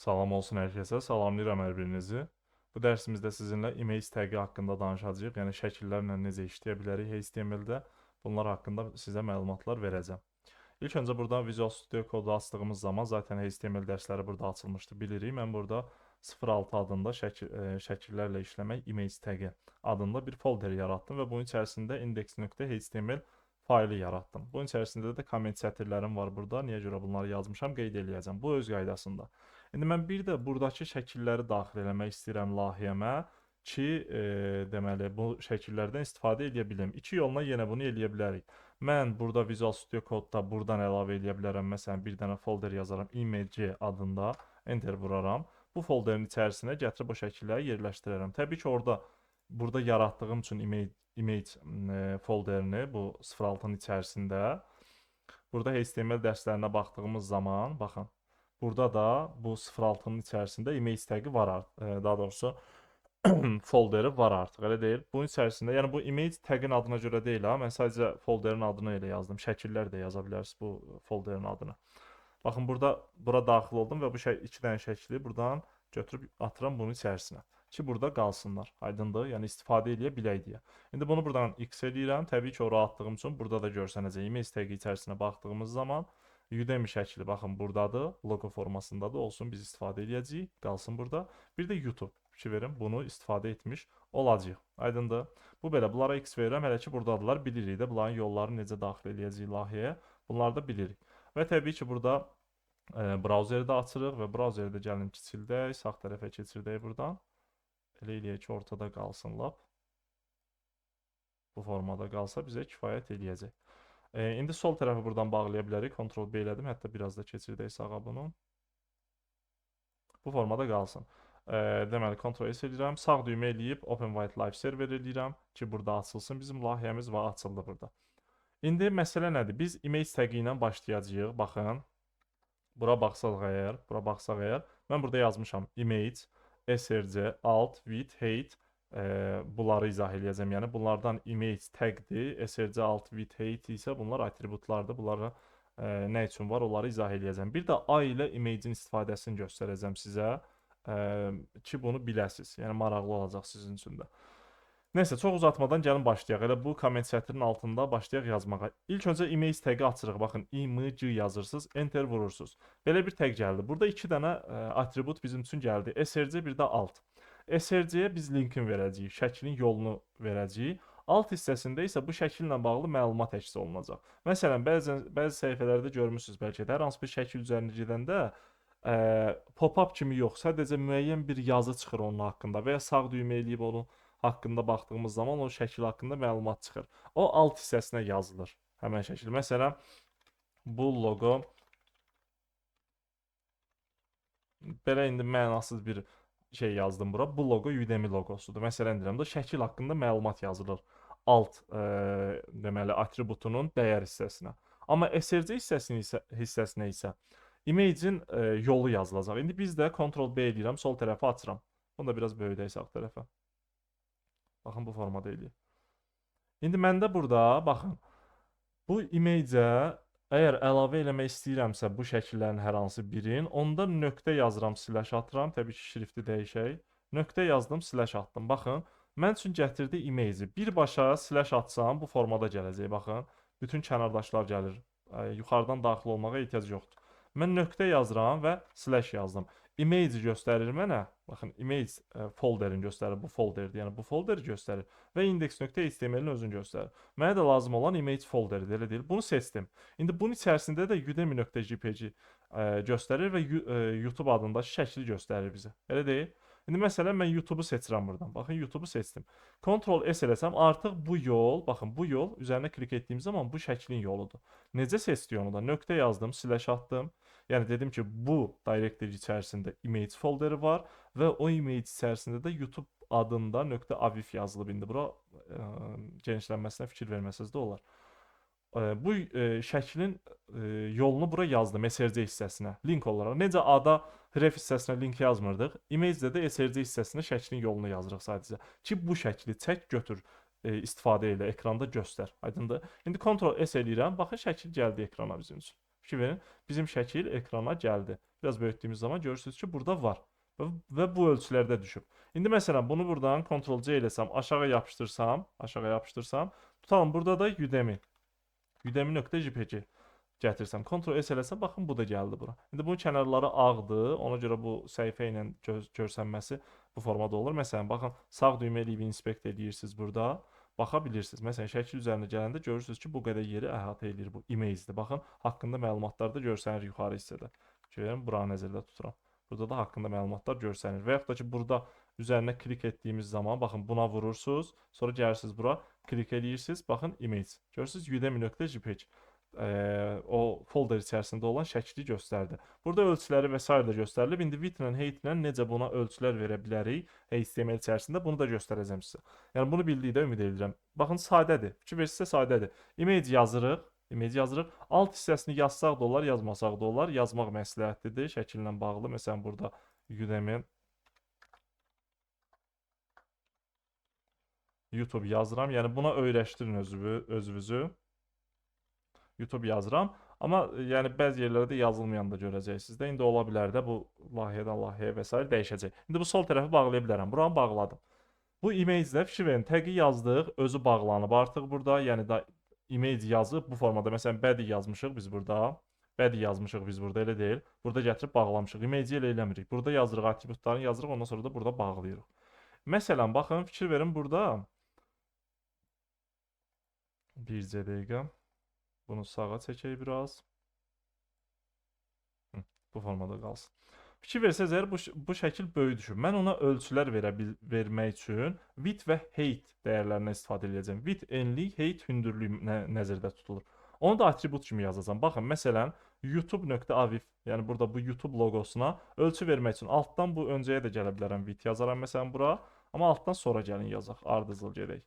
Salam olsun hər kəsə, salamlayıram hər birinizi. Bu dərsimizdə sizinlə image tagi haqqında danışacağıq. Yəni şəkillərlə necə işləyə bilərik HTML-də. Bunlar haqqında sizə məlumatlar verəcəm. İlk öncə buradan Visual Studio Code'u açdığımız zaman zaten HTML dərsləri burada açılmışdı, bilirik. Mən burada 06 adında şəkillərlə işləmək image tagi adında bir folder yaratdım və bunun içərisində index.html faylı yaratdım. Bunun içərisində də komment sətirlərim var burada. Niyə görə bunları yazmışam qeyd eləyəcəm. Bu öz qaydasında. İndi mən bir də buradakı şəkilləri daxil eləmək istəyirəm layihəmə ki, deməli bu şəkillərdən istifadə edə bilim. İki yolla yenə bunu eləyə bilərik. Mən burada Visual Studio Code-da buradan əlavə edə bilərəm. Məsələn, bir dənə folder yazaram, image adında, enter vuraram. Bu folderin içərisinə gətirib o şəkilləri yerləşdirərəm. Təbii ki, burada yaratdığım üçün image folderini bu 06-nın içərisində burada HTML dərslərinə baxdığımız zaman, baxın, burada da bu 06-nın içərisində image tagi var, daha doğrusu folderi var artıq, elə deyil. Bunun içərisində, yəni bu image tagin adına görə deyil ha, mən sadəcə folderin adını elə yazdım. Şəkillər də yaza bilərsiniz bu folderin adını. Baxın, bura daxil oldum və bu iki dənə şəkli buradan götürüb atıram bunun içərisinə ki, burada qalsınlar. Aydındır? Yəni istifadə edə bilək deyə. İndi bunu buradan X eləyirəm. Təbii ki, o rahatlığım üçün burada da görsənəcək. Image tagi içərisinə baxdığımız zaman Udemy şəkli baxın buradadır. Logo formasındadır. Olsun, biz istifadə edəcəyik. Qalsın burada. Bir də YouTube fikir verin. Bunu istifadə etmiş olacağıq. Aydındır? Bu belə. Bunlara X verirəm. Hələ ki, buradadılar. Bilirik də bunların yollarını necə daxil edəcəyik layihəyə. Bunları da bilirik. Və təbii ki, burada brauzeri də açırıq və brauzeri də gəlin kiçildək. Sağ tərəfə keçirdək buradan. Elə eləyək ki, ortada qalsın lap. Bu formada qalsa bizə kifayət eləyəcək. İndi sol tərəfi buradan bağlaya bilərik. Ctrl-B elədim. Hətta biraz da keçirdək sağa bunu. Bu formada qalsın. Deməli, Ctrl-S eləyirəm. Sağ düymə eləyib Open White Live Server eləyirəm ki, burada açılsın bizim layihəmiz və açıldı burada. İndi məsələ nədir? Biz image tagi ilə başlayacağıq. Baxın. Bura baxsaq əgər, mən burada yazmışam image, src, alt, width, height, bunları izah eləyəcəm. Yəni bunlardan image tagdir, src, alt, width, height isə bunlar atributlardır. Bunlara nə üçün var, onları izah eləyəcəm. Bir də A ilə image-in istifadəsini göstərəcəm sizə ki, bunu biləsiniz. Yəni maraqlı olacaq sizin üçün də. Nəysə, çox uzatmadan gəlin başlayaq. Elə bu komment sətrinin altında başlayaq yazmağa. İlk öncə image tagi açırıq. Baxın, img yazırsınız, enter vurursunuz. Belə bir tag gəldi. Burada iki dənə atribut bizim üçün gəldi. Src, bir də alt. Src-yə biz linkin verəcəyik, şəklin yolunu verəcəyik. Alt hissəsində isə bu şəkillə bağlı məlumat əks olunacaq. Məsələn, bəzi səhifələrdə görmüsünüz bəlkə də, hər hansı bir şəkil üzərində gedəndə pop-up kimi yox, sadəcə müəyyən bir yazı çıxır onun haqqında və ya sağ düymə eləyib onu haqqında baxdığımız zaman o şəkil haqqında məlumat çıxır. O alt hissəsinə yazılır həmən şəkil. Məsələn, bu loqo belə indi mənasız bir şey yazdım bura. Bu loqo Udemy loqosudur. Məsələn deyirəm də şəkil haqqında məlumat yazılır alt deməli atributunun dəyər hissəsinə. Amma src hissəsinə isə image-in yolu yazılacaq. İndi biz də Ctrl-B eləyirəm, sol tərəfi açıram. Bunu da biraz böyüdək sağ tərəfə. Baxın, bu formada eləyir. İndi məndə burada, baxın, bu image-ə əgər əlavə eləmək istəyirəmsə bu şəkillərin hər hansı birin, onda nöqtə yazıram, slash atıram. Təbii ki, şrifti dəyişək. Nöqtə yazdım, slash atdım. Baxın, mən üçün gətirdi image-i. Birbaşa slash atsam bu formada gələcək. Baxın, bütün kənardaşlar gəlir. Yuxarıdan daxil olmağa ehtiyac yoxdur. Mən nöqtə yazıram və slash yazdım. Image göstərir mənə. Baxın, image folderini göstərir. Bu folderdir. Yəni bu folderi göstərir və index.html-in özünü göstərir. Mənə də lazım olan image folderidir, elə deyil. Bunu seçdim. İndi bunun içərisində də udemy.jpg göstərir və YouTube adındakı şəkli göstərir bizə. Elə deyil. İndi məsələn mən YouTube-u seçirəm buradan. Baxın, YouTube-u seçdim. Ctrl-S eləsəm artıq bu yol, baxın bu yol üzərinə klik etdiyim zaman bu şəklin yoludur. Necə seçdik onu da? Nöqtə yazdım, slash atdım. Yəni dedim ki, bu directory içərisində image folderi var və o image içərisində də YouTube adında .avif yazılıb. İndi bura genişlənməsinə fikir verməsəz də olar. Bu şəklin yolunu bura yazdım src hissəsinə link olaraq. Necə A-da ref hissəsinə link yazmırdıq, image-də də src hissəsinə şəklin yolunu yazırıq sadəcə ki, bu şəkli çək, götür, istifadə elə, ekranda göstər. Aydındır? İndi Ctrl-S eləyirəm. Baxın, şəkil gəldi ekrana bizim üçün. fikir verin. Bizim şəkil ekrana gəldi. Biraz böyütdüyümüz zaman görürsünüz ki, burada var. Və bu ölçülərdə düşüb. İndi məsələn bunu buradan Ctrl+C eləsəm, aşağı yapışdırsam, tutalım burada da udemy.jpg gətirsəm, Ctrl+S eləsəm, baxın bu da gəldi bura. İndi bunun kənarları ağdır, ona görə bu səhifə ilə görsənməsi bu formada olur. Məsələn, baxın, sağ düymə ilə inspect edirsiniz burada, baxa bilirsiniz. Məsələn, şəkil üzərinə gələndə görürsünüz ki, bu qədər yeri əhatə edir bu image-dir. Baxın, haqqında məlumatlar da görsənir yuxarı hissədə. Görün, buranı nəzərdə tuturam. Burada da haqqında məlumatlar görsənir. Və yaxud da ki, burada üzərinə klik etdiyimiz zaman, baxın, buna vurursunuz, sonra gəlirsiniz bura, klik edirsiniz, baxın, image. Görürsünüz, udemy.jpg. O folder içərisində olan şəkli göstərdi. Burada ölçüləri və s. də göstərilib. İndi width ilə height ilə necə buna ölçülər verə bilərik HTML içərisində, bunu da göstərəcəm sizə. Yəni bunu bildikdə ümid edirəm. Baxın, sadədir. Fikir verirsinizsə sadədir. Image yazırıq. Alt hissəsini yazsaq da olar, yazmasaq da olar. Yazmaq məsləhətlidir şəkillə bağlı. Məsələn, burada Udemy YouTube yazıram. Yəni buna öyrəşdirin özünüzü. YouTube yazıram. Amma yəni bəzi yerlərdə yazılmayan da görəcəksiniz də. İndi ola bilər də bu layihədən layihəyə və s. dəyişəcək. İndi bu sol tərəfi bağlaya bilərəm. Buranı bağladım. Bu image-də fikir verin, tagi yazdıq, özü bağlanıb artıq burada. Yəni da image yazıb bu formada. Məsələn, body yazmışıq biz burada. Elə deyil. Burada gətirib bağlamışıq. Image ilə eləmirik. Burada yazırıq, atributlarını yazırıq, ondan sonra da burada bağlayırıq. Məsələn, baxın, fikir verin burada. Bircə dəqiqə. Bunu sağa çəkək biraz. Bu formada qalsın. Fikir versəz əgər bu şəkil böyük düşür. Mən ona ölçülər vermək üçün width və height dəyərlərindən istifadə edəcəm. Width enlik, height hündürlük nəzərdə tutulur. Onu da atribut kimi yazacağam. Baxın, məsələn, youtube.avif, yəni burada bu YouTube loqosuna ölçü vermək üçün altdan bu öncəyə də gələ bilərəm. Width yazaram məsələn bura, amma altdan sonra gəlin yazaq. Ardıcıl gedək.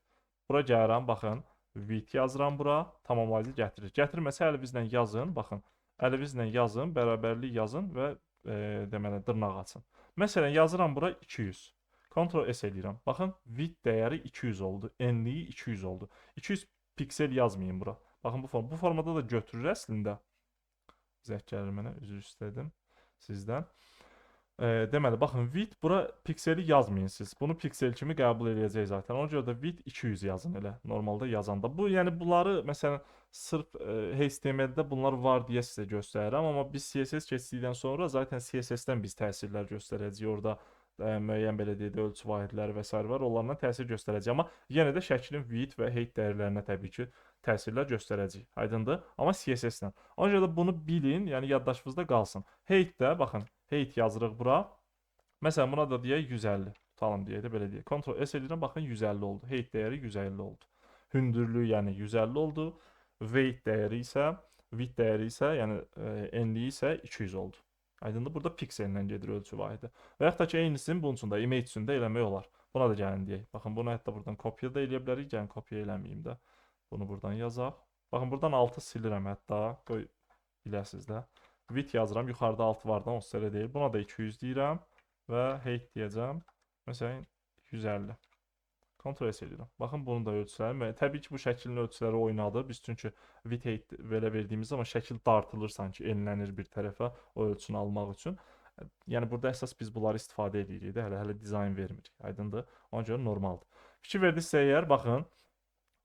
Bura gəlirəm, baxın. Width yazıram bura, tamamlayıcı gətirir. Gətirməsə əlinizlə yazın, baxın. Əlinizlə yazın, bərabərlik yazın və deməli dırnaq açın. Məsələn, yazıram bura 200. Ctrl+S eləyirəm. Baxın, width dəyəri 200 oldu, enliyi 200 oldu. 200 piksel yazmayın bura. Baxın, bu formada da götürür əslində. Zəng gəlir mənə, üzr istədim sizdən. Deməli, baxın, width bura pikseli yazmayın siz. Bunu piksel kimi qəbul edəcək zaten. Ona görə də width 200 yazın elə. Normalda yazanda. Bu, yəni bunları məsələn sırf HTML-də bunlar var deyə sizə göstərirəm. Amma biz CSS keçdikdən sonra zaten CSS-dən biz təsirlər göstərəcəyik. Orada müəyyən belə deyək də ölçü vahidləri və s. var. Onlardan təsir göstərəcək. Amma yenə də şəklin width və height dəyərlərinə təbii ki təsirlər göstərəcək. Aydındır? Amma CSS-lə. Ona görə də bunu bilin, yəni yaddaşınızda qalsın. Height-də, baxın, height yazırıq bura. Məsələn, buna da deyək 150. Tutalım deyək də belə deyək. Ctrl+S edirəm, baxın 150 oldu. Height dəyəri 150 oldu. Hündürlüyü yəni 150 oldu. Width dəyəri isə, yəni enliyi isə 200 oldu. Aydındır? Burada piksellə gedir ölçü vahidi. Və yaxud da ki, eynisini bunun üçün də, image üçün də eləmək olar. Buna da gəlin deyək. Baxın, bunu hətta buradan kopya da eləyə bilərik. Gəlin, kopya eləməyim də. Bunu buradan yazaq. Baxın, buradan 6 silirəm hətta. Qoy biləsiniz də. Width yazıram. Yuxarıda 6 var da, onsuz elə deyil. Buna da 200 deyirəm. Və height deyəcəm. Məsələn, 150. Ctrl+S edirəm. Baxın, bunun da ölçüləri. Təbii ki, bu şəklin ölçüləri oynadı. Biz çünki width height belə verdiyimiz zaman şəkil dartılır sanki, enlənir bir tərəfə o ölçünü almaq üçün. Yəni, burada əsas biz bunları istifadə edirik də, hələ dizayn vermirik. Aydındır? Ona görə normaldır. Fikir verdinizsə əgər, baxın,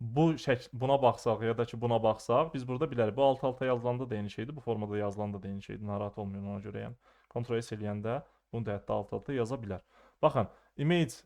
buna baxsaq ya da ki buna baxsaq, biz burada bilərik. Bu alt-alta yazılanda da eyni şeydir, bu formada yazılanda da eyni şeydir. Narahat olmayın ona görə. Yəni, Ctrl+S eləyəndə bunu da hətta alt-alta yaza bilər. Baxın, image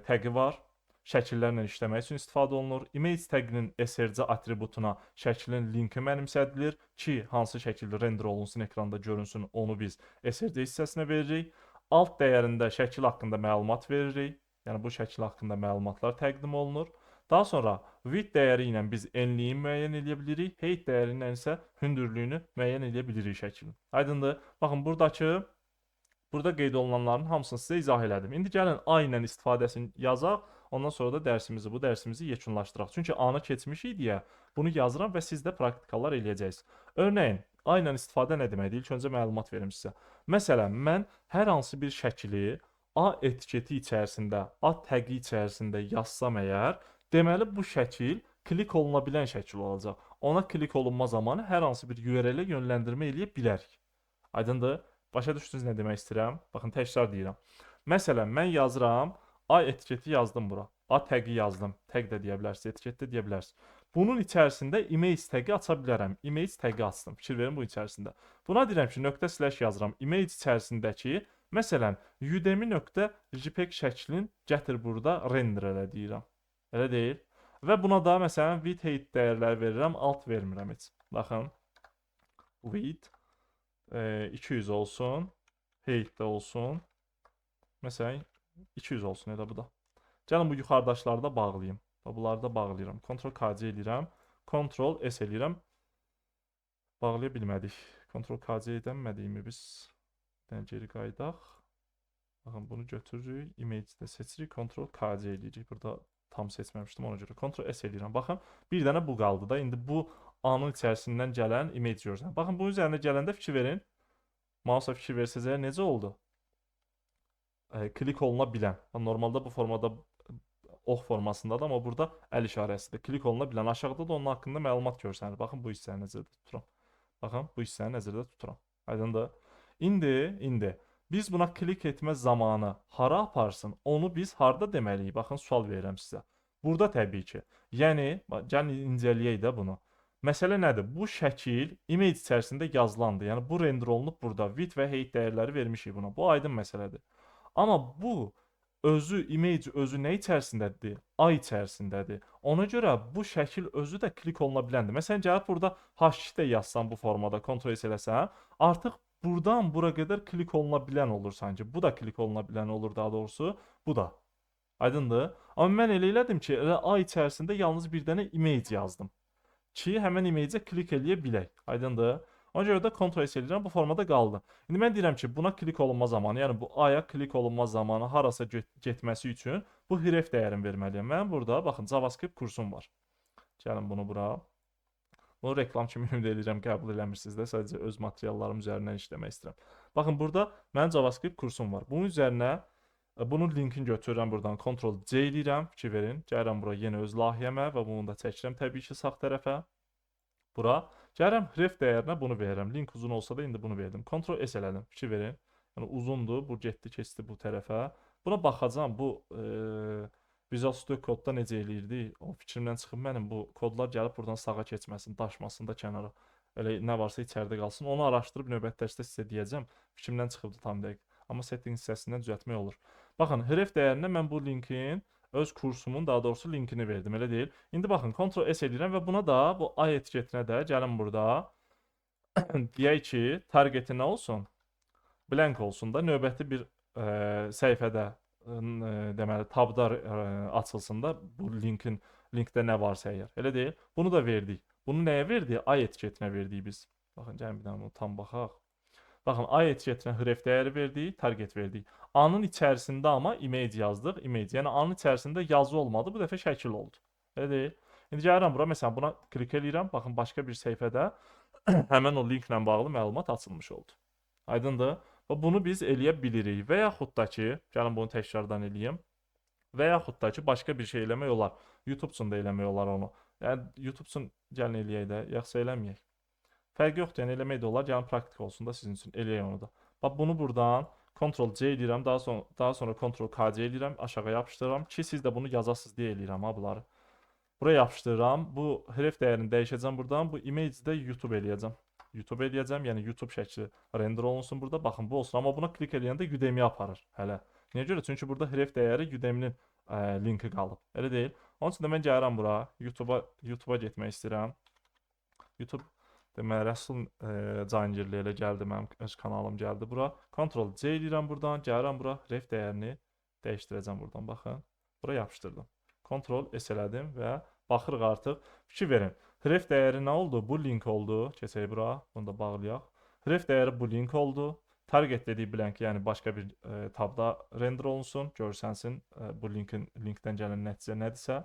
təqi var. Şəkillərlə işləmək üçün istifadə olunur. Image təqinin src atributuna şəklin linki mənimsədilir ki, hansı şəkil render olunsun, ekranda görünsün, onu biz src hissəsinə veririk. Alt dəyərində şəkil haqqında məlumat veririk. Yəni, bu şəkil haqqında məlumatlar təqdim olunur. Daha sonra width dəyəri ilə biz enliyini müəyyən edə bilirik. Height dəyəri ilə isə hündürlüyünü müəyyən edə bilirik şəklin. Aydındır? Baxın, burada qeyd olunanların hamısını sizə izah elədim. İndi gəlin A ilə istifadəsini yazaq. Ondan sonra da bu dərsimizi yekunlaşdıraq. Çünki A-nı keçmişik deyə bunu yazıram və siz də praktikalar eləyəcəksiniz. Örneğin, A ilə istifadə nə deməkdir? İlk öncə məlumat verim sizə. Məsələn, mən hər hansı bir şəkili A etiketi içərisində, A təqi içərisində yazsam əgər, deməli bu şəkil klik oluna bilən şəkil olacaq. ona klik olunma zamanı hər hansı bir URL-ə yönləndirmə eləyə bilərik. Aydındır? Başa düşdünüz nə demək istəyirəm? Baxın, təkrar deyirəm. Məsələn, mən yazıram, ay etiketi yazdım bura. A təqi yazdım. Təq də deyə bilərsiniz, etiket də deyə bilərsiniz. Bunun içərisində image təqi aça bilərəm. Image təqi açdım. Fikir verin bu içərisində. Buna deyirəm ki, nöqtə slash yazıram. Image içərisindəki, məsələn, udemy.jpg şəklin gətir burada render elə deyirəm. Elə deyil. Və buna da məsələn width height dəyərləri verirəm, alt vermirəm heç. Baxın. Width 200 olsun. Height də olsun. Məsələn 200 olsun elə bu da. Gəlin bu yuxarıdaşları da bağlayayım. Bunları da bağlayıram. Ctrl KC eləyirəm. Ctrl S eləyirəm. Bağlaya bilmədik. Ctrl KC edəmədiyimi biz geri qaydaq. Baxın bunu götürürük. Image-də seçirik. Ctrl KC eləyirik. Burada tam seçməmişdim ona görə. Ctrl S eləyirəm. Baxın bir dənə bu qaldı da. İndi bu anın içərisindən gələn image görürsən. Baxın bunun üzərinə gələndə fikir verin. Mouse'a fikir versəz əgər necə oldu? Klik oluna bilən. Normalda bu formada ox formasındadır, amma burada əl işarəsidir. Klik oluna bilən. Aşağıda da onun haqqında məlumat görsənir. Baxın bu hissəni nəzərdə tuturam. Baxın bu hissəni nəzərdə tuturam. Aydındır? İndi biz buna klik etmə zamanı hara aparsın? Onu biz harda deməliyik? Baxın sual verirəm sizə. Burada təbii ki. Yəni gəlin incələyək də bunu. Məsələ nədir? Bu şəkil image içərisində yazılandır. Yəni bu render olunub burada. Width və height dəyərləri vermişik buna. Bu aydın məsələdir. Amma bu image özü nə içərisindədir? Ay içərisindədir. Ona görə bu şəkil özü də klik oluna biləndir. Məsələn, gəlib burada H2 də yazsam bu formada, Ctrl S eləsəm, artıq buradan bura qədər klik oluna bilən olur sanki. Bu da klik oluna bilən olur daha doğrusu. Bu da. Aydındır? Amma mən elə elədim ki, elə ay içərisində yalnız bir dənə image yazdım. Ki, həmən image-ə klik eləyə bilək. Aydındır? Ona görə də Ctrl S eləyirəm, bu formada qaldı. İndi mən deyirəm ki, buna klik olunma zamanı, yəni bu aya klik olunma zamanı harasa getməsi üçün bu href dəyərini verməliyəm. Mən burada, baxın, JavaScript kursum var. Gəlin bunu bura. Bunu reklam kimi ümid edirəm, qəbul eləmirsiniz də, sadəcə öz materiallarım üzərindən işləmək istəyirəm. Baxın, burada mənim JavaScript kursum var. Bunun üzərinə, bunun linkini götürürəm buradan, Ctrl C eləyirəm, fikir verin. Gəlirəm bura yenə öz layihəmə və bunu da çəkirəm təbii ki, sağ tərəfə. Bura. Gəlirəm href dəyərinə bunu verirəm. Link uzun olsa da indi bunu verdim. Ctrl S elədim. Fikir verin. Yəni uzundur. Bu getdi, keçdi bu tərəfə. Buna baxacağam. Bu Visual Studio Code-da necə eləyirdi? O fikrimdən çıxıb mənim bu kodlar gəlib buradan sağa keçməsin, daşmasın da kənara. Elə nə varsa içəridə qalsın. Onu araşdırıb növbəti dərsdə sizə deyəcəm. Fikrimdən çıxıbdı tam dəqiq. Amma settings hissəsindən düzəltmək olur. Baxın, href dəyərinə mən bu linkin öz kursumun daha doğrusu linkini verdim, elə deyil. İndi baxın, Ctrl S edirəm və buna da, bu ay etiketinə də gəlin burada deyək ki, targeti nə olsun? Blank olsun da, növbəti bir səhifədə deməli, tabda açılsın da bu linkdə nə varsa əgər, elə deyil. Bunu da verdik. Bunu nəyə verdik? Ay etiketinə verdik biz. Baxın, gəlin bir dənə bunu tam baxaq. Baxın, ay etiketinə href dəyəri verdik, target verdik. Anın içərisində amma image yazdıq, image. Yəni anın içərisində yazı olmadı, bu dəfə şəkil oldu. Elə deyil. İndi gəlirəm bura, məsələn, buna klik eləyirəm. Baxın, başqa bir səhifədə həmən o linklə bağlı məlumat açılmış oldu. Aydındır? Və bunu biz eləyə bilirik. Və yaxud da ki, gəlin bunu təkrardan eləyim. Və yaxud da ki, başqa bir şey eləmək olar. YouTube üçün də eləmək olar onu. Yəni YouTube üçün gəlin eləyək də, yaxşı eləməyək. Fərqi yoxdur, yəni eləmək də olar. Gəlin praktik olsun da sizin üçün, eləyək onu da. Bax, bunu buradan Ctrl C eləyirəm, daha sonra Ctrl K C eləyirəm, aşağı yapışdırıram ki, siz də bunu yazasınız deyə eləyirəm ha bunları. Buraya yapışdırıram, bu href dəyərini dəyişəcəm buradan, bu image də YouTube eləyəcəm. YouTube eləyəcəm, yəni YouTube şəkli render olunsun burada, baxın bu olsun. Amma buna klik eləyəndə Udemy aparır hələ. Niyə görə? Çünki burada href dəyəri Udemy-nin linki qalıb, elə deyil. Onun üçün də mən gəlirəm bura, YouTube-a getmək istəyirəm. YouTube deməli, Rəsul Cahangirli elə gəldi, mənim öz kanalım gəldi bura. Ctrl C eləyirəm buradan, gəlirəm bura, href dəyərini dəyişdirəcəm buradan, baxın. Bura yapışdırdım. Ctrl S elədim və baxırıq artıq. Fikir verin, href dəyəri nə oldu? Bu link oldu. Keçək bura, bunu da bağlayaq. Href dəyəri bu link oldu. Target dediyi blank, yəni başqa bir tabda render olunsun, görsənsin bu linkdən gələn nəticə nədirsə.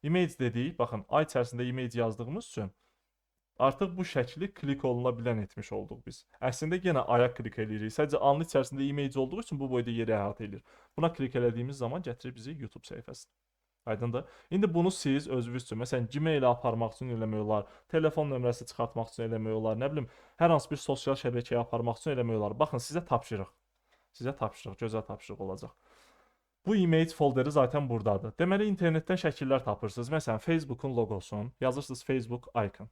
Image dedik, baxın, ay içərisində image yazdığımız üçün artıq bu şəkli klik oluna bilən etmiş olduq biz. Əslində yenə aya klik eləyirik. Sadəcə anın içərisində image olduğu üçün bu boyda yeri əhatə edir. Buna klik elədiyimiz zaman gətirir bizi YouTube səhifəsinə. Aydındır? İndi bunu siz özünüz üçün, məsələn, Gmail-ə aparmaq üçün eləmək olar, telefon nömrəsi çıxartmaq üçün eləmək olar, nə bilim, hər hansı bir sosial şəbəkəyə aparmaq üçün eləmək olar. Baxın, sizə tapşırıq. Sizə tapşırıq, gözəl tapşırıq olacaq. Bu image folderi zaten buradadır. Deməli, internetdən şəkillər tapırsınız. Məsələn, Facebook'un loqosunu yazırsınız, Facebook icon.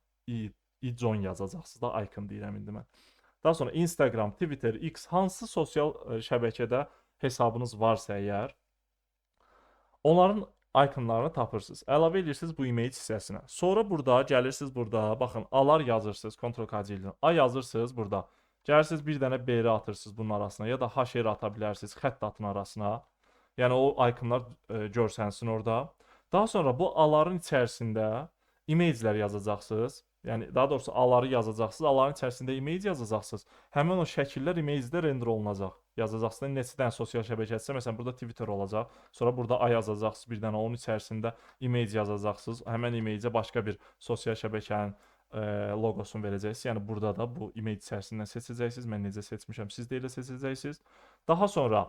İcon yazacaqsınız da, icon deyirəm indi mən. Daha sonra Instagram, Twitter, X hansı sosial şəbəkədə hesabınız varsa əgər, onların ikonlarını tapırsınız. Əlavə edirsiniz bu image hissəsinə. Sonra burada gəlirsiniz burada, baxın, alar yazırsınız, Ctrl+C ilə. A yazırsınız burada. Gəlirsiniz bir dənə BR atırsınız bunun arasına ya da HR ata bilərsiniz xətt atın arasına. Yəni o ikonlar görsənsin orada. Daha sonra bu aların içərisində imaglər yazacaqsınız. Yəni daha doğrusu aları yazacaqsınız, aların içərisində image yazacaqsınız. Həmin o şəkillər image-də render olunacaq. Yazacaqsınız. Neçə dənə sosial şəbəkədirsə, məsələn, burada Twitter olacaq. Sonra burada A yazacaqsınız, bir dənə onun içərisində image yazacaqsınız. Həmin image-ə başqa bir sosial şəbəkənin loqosunu verəcəksiniz. Yəni burada da bu image içərisindən seçəcəksiniz. Mən necə seçmişəm, siz də elə seçəcəksiniz. Daha sonra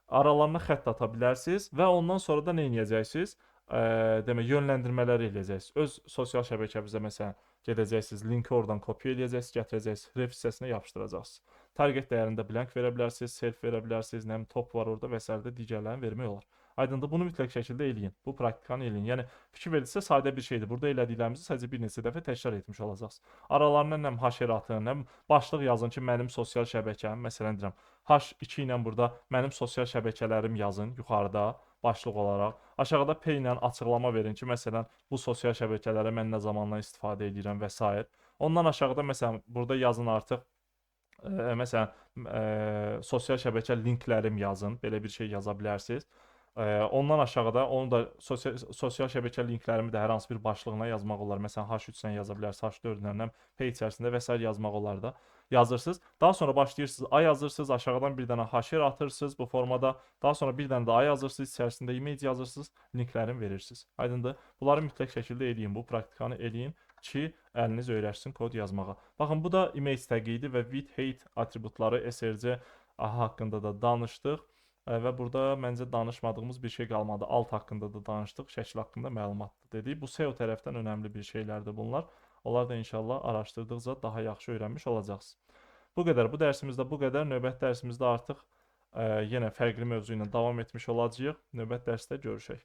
aralarına xətt ata bilərsiniz və ondan sonra da nə edəcəksiniz? Demək, yönləndirmələri eləyəcəksiniz. Öz sosial şəbəkənizə məsələn gedəcəksiniz, linki oradan kopya eləyəcəksiniz, gətirəcəksiniz, ref hissəsinə yapışdıracaqsınız. Target dəyərində blank verə bilərsiniz, self verə bilərsiniz, nə bilim top var orada və s. də digərlərini vermək olar. Aydındır, bunu mütləq şəkildə eləyin. Bu praktikanı eləyin. Yəni fikir verilsə sadə bir şeydir. Burada elədiklərimizi sadəcə bir neçə dəfə təkrar etmiş olacaqsınız. Aralarına nə haşer atın, nə başlıq yazın ki, mənim sosial şəbəkəm, məsələn deyirəm, H2 ilə burada mənim sosial şəbəkələrim yazın yuxarıda başlıq olaraq. Aşağıda P ilə açıqlama verin ki, məsələn, bu sosial şəbəkələrə mən nə zamandan istifadə edirəm və s. Ondan aşağıda məsələn burada yazın artıq məsələn sosial şəbəkə linklərim yazın. Belə bir şey yaza bilərsiniz. Ondan aşağıda onu da sosial şəbəkə linklərimi də hər hansı bir başlığına yazmaq olar. Məsələn, H3-dən yaza bilərsiniz, H4-dən, P içərisində və s. yazmaq olar da. Yazırsınız. Daha sonra başlayırsınız A yazırsınız, aşağıdan bir dənə HR atırsınız bu formada. Daha sonra bir dənə də A yazırsınız, içərisində image yazırsınız, linklərini verirsiniz. Aydındır? Bunları mütləq şəkildə eləyin. Bu praktikanı eləyin ki, əliniz öyrəşsin kod yazmağa. Baxın, bu da image tagi idi və with hate atributları SRC haqqında da danışdıq. Və burada məncə danışmadığımız bir şey qalmadı. Alt haqqında da danışdıq, şəkil haqqında məlumatdır dedik. Bu SEO tərəfdən önəmli bir şeylərdir bunlar. Onlar da inşallah araşdırdıqca daha yaxşı öyrənmiş olacaqsınız. Bu qədər. Bu dərsimizdə bu qədər. Növbəti dərsimizdə artıq yenə fərqli mövzu ilə davam etmiş olacağıq. Növbəti dərsdə görüşək.